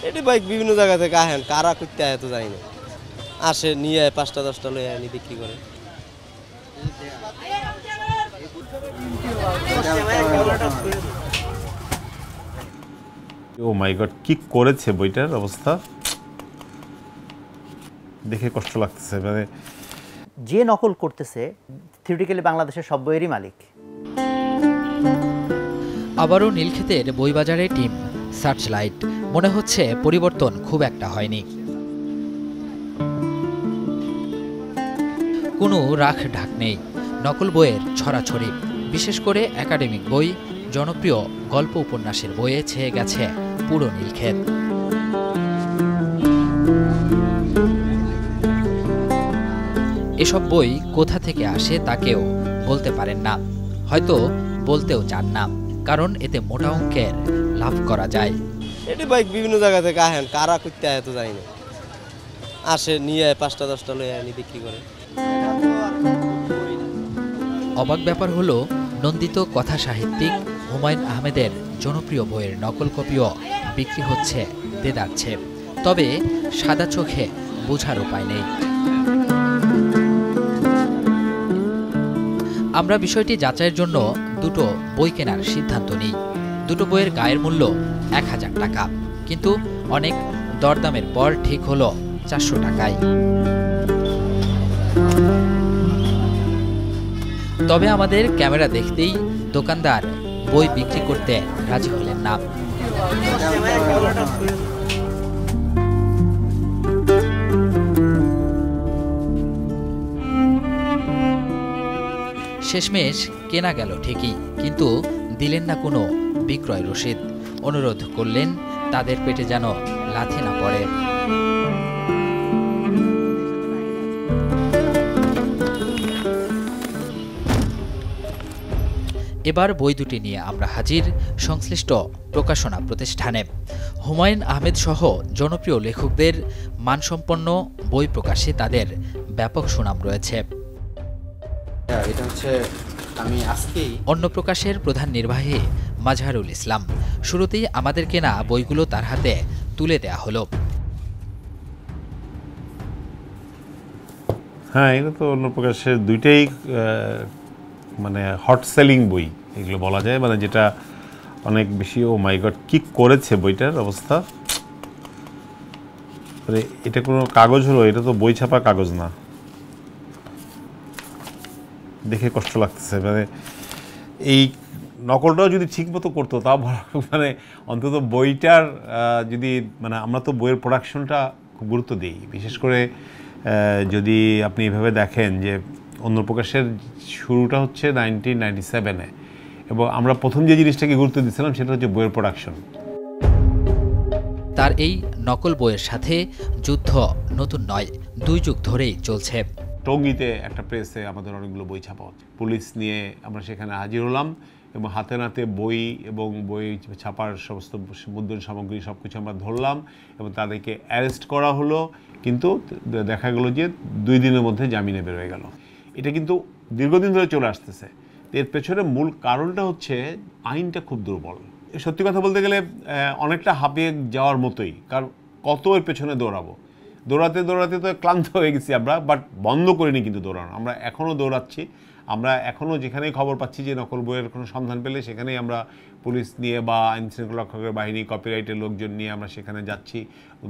এটি বাইক বিভিন্ন জায়গা থেকে আহেন, কারা করতে আয় তো জানি না, আসে নিয়ে ৫টা ১০টা লয়ে আনি বিক্রি করে। ও মাই গড, কি করেছে বইটার অবস্থা দেখে কষ্ট লাগতেছে। মানে যে নকল করতেছে থিওরিটিক্যালি বাংলাদেশের সব বইয়েরই মালিক। আবারও নীলক্ষেতের বইবাজারে টিম সার্চলাইট। মনে হচ্ছে পরিবর্তন খুব একটা হয়নি। কোনো রাখ ঢাক নেই, নকল বইয়ের ছড়াছড়ি। বিশেষ করে একাডেমিক বই, জনপ্রিয় গল্প উপন্যাসের বইয়ে ছেয়ে গেছে পুরো নীলক্ষেত। এসব বই কোথা থেকে আসে তা কেউ বলতে পারেন না, হয়তো বলতেও চান না, কারণ এতে মোটা অঙ্কের লাভ করা যায়। এটি বাইক বিভিন্ন জায়গা থেকে আহেন, কারা করতে আয় তো জানি না, আসে নিয়ে ৫টা ১০টা লয়ে আনি বিক্রি করে। অবাক ব্যাপার হলো, নন্দিত কথা সাহিত্যিক হুমায়ুন আহমেদের জনপ্রিয় বইয়ের নকল কপিও বিক্রি হচ্ছে দেদারছে। তবে সাদা চোখে বোঝার উপায় নেই। আমরা বিষয়টি যাচাইয়ের জন্য দুটো বই কেনার সিদ্ধান্ত নিই। দুটো বইয়ের গায়ের মূল্য ১,০০০ টাকা, কিন্তু অনেক দরদামের পর ঠিক হলো ৪০০ টাকায়। তবে আমাদের ক্যামেরা দেখতেই দোকানদার বই বিক্রি করতে রাজি হলেন না। শেষমেশ কেনা গেল ঠিকই, কিন্তু দিলেন না কোনো বিক্রয় রসিদ। অনুরোধ করলেন তাদের পেটে যেন লাথি না পড়ে। এবার বই দুটি নিয়ে আমরা হাজির সংশ্লিষ্ট প্রকাশনা প্রতিষ্ঠানে। হুমায়ুন আহমেদ সহ জনপ্রিয় লেখকদের মানসম্পন্ন বই প্রকাশে তাদের ব্যাপক সুনাম রয়েছে। অন্য প্রকাশের প্রধান নির্বাহী মাজহারুল ইসলাম। শুরুতেই আমাদের কেনা বইগুলো তার হাতে তুলে দেয়া হলো। হ্যাঁ, এটা তো অন্য প্রকাশের দুইটাই মানে হট সেলিং বই এগুলো বলা যায়, মানে যেটা অনেক বেশি। ও মাই গড, কি করেছে বইটার অবস্থা। মানে এটা কোনো কাগজ হলো? এটা তো বই ছাপা কাগজ না, দেখে কষ্ট লাগতেছে। মানে এই নকলটাও যদি ঠিক মতো করতো তাও মানে অন্তত বইটার যদি মানে আমরা তো বইয়ের প্রোডাকশনটা খুব গুরুত্ব দিই, বিশেষ করে যদি আপনি এভাবে দেখেন যে অন্য প্রকাশের শুরুটা হচ্ছে 1997-এ, এবং আমরা প্রথম যে জিনিসটাকে গুরুত্ব দিচ্ছিলাম সেটা হচ্ছে বইয়ের প্রোডাকশন। তার এই নকল বইয়ের সাথে যুদ্ধ নতুন নয়, ২ যুগ ধরেই চলছে। টঙ্গীতে একটা প্রেসে আমাদের অনেকগুলো বই ছাপা হচ্ছে। পুলিশ নিয়ে আমরা সেখানে হাজির হলাম এবং হাতে নাতে বই এবং বই ছাপার সমস্ত মুদ্রণ সামগ্রী সব কিছু আমরা ধরলাম এবং তাদেরকে অ্যারেস্ট করা হলো। কিন্তু দেখা গেল যে ২ দিনের মধ্যে জামিনে বের হয়ে গেল। এটা কিন্তু দীর্ঘদিন ধরে চলে আসতেছে। এর পেছনে মূল কারণটা হচ্ছে আইনটা খুব দুর্বল। সত্যি কথা বলতে গেলে অনেকটা হাঁপিয়ে যাওয়ার মতোই, কারণ কত এর পেছনে দৌড়াবো। দৌড়াতে দৌড়াতে তো ক্লান্ত হয়ে গেছি আমরা, বাট বন্ধ করিনি কিন্তু দৌড়ানো। আমরা এখনও দৌড়াচ্ছি। আমরা এখনও যেখানেই খবর পাচ্ছি যে নকল বইয়ের কোনো সন্ধান পেলে সেখানেই আমরা পুলিশ নিয়ে বা আইন শৃঙ্খলা রক্ষকের বাহিনী, কপিরাইটের লোকজন নিয়ে আমরা সেখানে যাচ্ছি,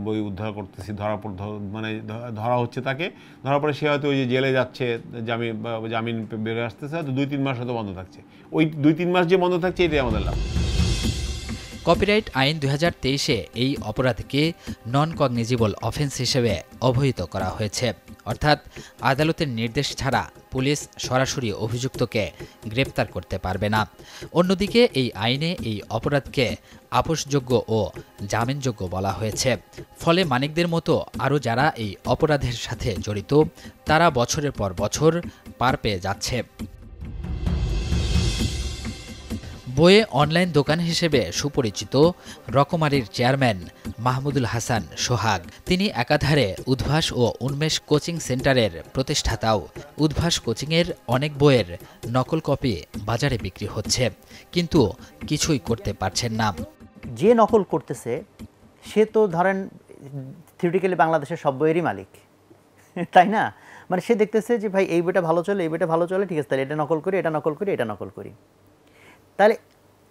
বই উদ্ধার করতেছি। ধরা হচ্ছে তাকে, ধরার পরে সে হয়তো ওই যে জেলে যাচ্ছে, জামিন বেরোয় আসতেছে, হয়তো ২-৩ মাস হয়তো বন্ধ থাকছে। ওই ২-৩ মাস যে বন্ধ থাকছে এটাই আমাদের লাভ। কপিরাইট আইন ২০২৩-এ এই অপরাধকে নন কগনিজিবল অফেন্স হিসেবে অবহিত করা হয়েছে, অর্থাৎ আদালতের নির্দেশ ছাড়া পুলিশ সরাসরি অভিযুক্তকে গ্রেপ্তার করতে পারবে না। অন্যদিকে এই আইনে এই অপরাধকে আপোষযোগ্য ও জামিনযোগ্য বলা হয়েছে। ফলে মানিকদের মতো আরও যারা এই অপরাধের সাথে জড়িত তারা বছরের পর বছর পার পেয়ে যাচ্ছে। বইয়ে অনলাইন দোকান হিসেবে সুপরিচিত রকমারির চেয়ারম্যান মাহমুদুল হাসান সোহাগ। তিনি একাধারে উদ্ভাস ও উন্মেষ কোচিং সেন্টারের প্রতিষ্ঠাতাও। উদ্ভাস কোচিংয়ের অনেক বইয়ের নকল কপি বাজারে বিক্রি হচ্ছে, কিন্তু কিছুই করতে পারছেন না। যে নকল করতেছে সে তো ধরেন থিওরিটিক্যালি বাংলাদেশের সব বইয়েরই মালিক, তাই না? মানে সে দেখতেছে যে ভাই এই বইটা ভালো চলে, এই বইটা ভালো চলে, ঠিক আছে তাহলে এটা নকল করি, এটা নকল করি, এটা নকল করি। তাহলে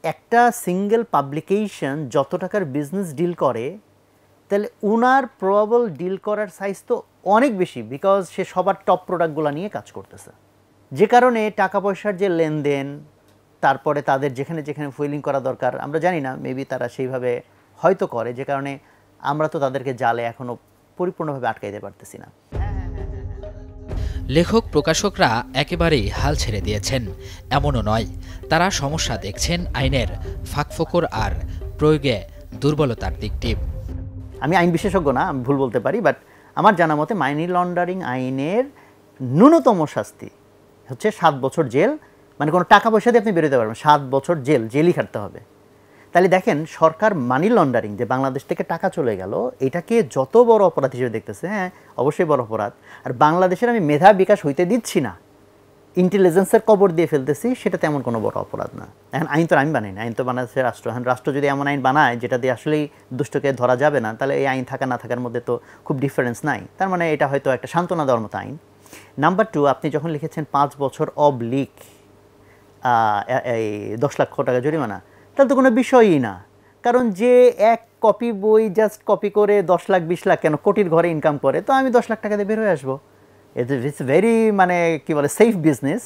একটা সিঙ্গেল পাবলিকেশন যত টাকার বিজনেস ডিল করে, তাহলে উনার প্রবাবল ডিল করার সাইজ তো অনেক বেশি, বিকজ সে সবার টপ প্রোডাক্টগুলো নিয়ে কাজ করতেছে। যে কারণে টাকা পয়সার যে লেনদেন, তারপরে তাদের যেখানে যেখানে ফুয়েলিং করা দরকার আমরা জানি না, মেবি তারা সেইভাবে হয়তো করে, যে কারণে আমরা তো তাদেরকে জালে এখনও পরিপূর্ণভাবে আটকাইতে পারতেছি না। লেখক প্রকাশকরা একেবারেই হাল ছেড়ে দিয়েছেন এমনও নয়, তারা সমস্যা দেখছেন আইনের ফাঁকফোকর আর প্রয়োগে দুর্বলতার দিকটি। আমি আইন বিশেষজ্ঞ না, আমি ভুল বলতে পারি, বাট আমার জানা মতে মানি লন্ডারিং আইনের ন্যূনতম শাস্তি হচ্ছে 7 বছর জেল, মানে কোনো টাকা পয়সা দিয়ে আপনি বেরোতে পারবেন, 7 বছর জেলই খাটতে হবে। তাহলে দেখেন সরকার মানি লন্ডারিং, যে বাংলাদেশ থেকে টাকা চলে গেল, এটাকে যত বড় অপরাধ হিসেবে দেখতেছে। হ্যাঁ অবশ্যই বড় অপরাধ, আর বাংলাদেশের আমি মেধা বিকাশ হইতে দিচ্ছি না, ইন্টেলিজেন্সের কবর দিয়ে ফেলতেছি, সেটা তেমন কোনো বড় অপরাধ না। এখন আইন তো আমি বানাই না, আইন তো বানাচ্ছে রাষ্ট্র। এখন রাষ্ট্র যদি এমন আইন বানায় যেটা দিয়ে আসলেই দুষ্টকে ধরা যাবে না, তাহলে এই আইন থাকা না থাকার মধ্যে তো খুব ডিফারেন্স নাই। তার মানে এটা হয়তো একটা সান্ত্বনা দেওয়ার মতো আইন। নাম্বার 2, আপনি যখন লিখেছেন 5 বছর অবলিক এই 10 লক্ষ টাকা জরিমানা, তাহলে তো কোনো বিষয়ই না। কারণ যে এক কপি বই জাস্ট কপি করে 10 লাখ 20 লাখ কেন কোটির ঘরে ইনকাম করে, তো আমি 10 লাখ টাকা দিয়ে বের হয়ে আসবো। ইটস ভেরি মানে কি বলে সেফ বিজনেস।